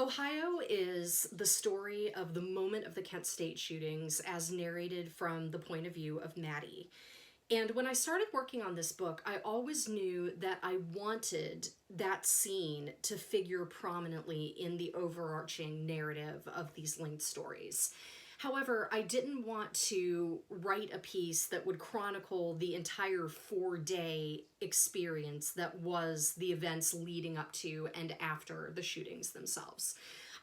Ohio is the story of the moment of the Kent State shootings as narrated from the point of view of Maddie. And when I started working on this book, I always knew that I wanted that scene to figure prominently in the overarching narrative of these linked stories. However, I didn't want to write a piece that would chronicle the entire 4-day experience that was the events leading up to and after the shootings themselves.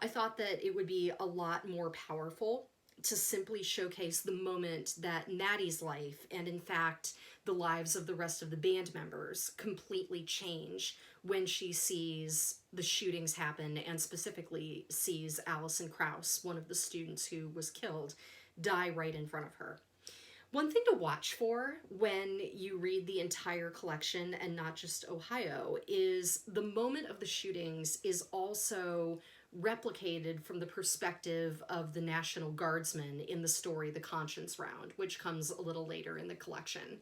I thought that it would be a lot more powerful to simply showcase the moment that Maddie's life, and in fact the lives of the rest of the band members, completely change when she sees the shootings happen, and specifically sees Allison Krauss, one of the students who was killed, die right in front of her. One thing to watch for when you read the entire collection and not just Ohio is the moment of the shootings is also replicated from the perspective of the National Guardsman in the story The Conscience Round, which comes a little later in the collection.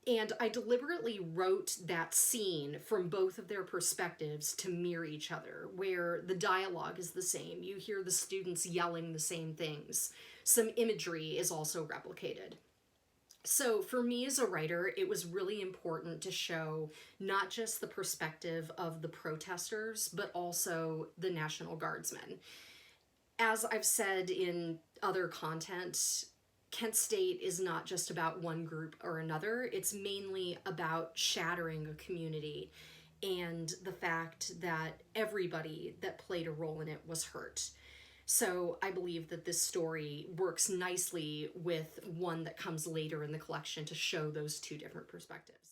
And I deliberately wrote that scene from both of their perspectives to mirror each other, where the dialogue is the same. You hear the students yelling the same things. Some imagery is also replicated. So for me as a writer, it was really important to show not just the perspective of the protesters, but also the National Guardsmen. As I've said in other content, Kent State is not just about one group or another. It's mainly about shattering a community and the fact that everybody that played a role in it was hurt. So I believe that this story works nicely with one that comes later in the collection to show those two different perspectives.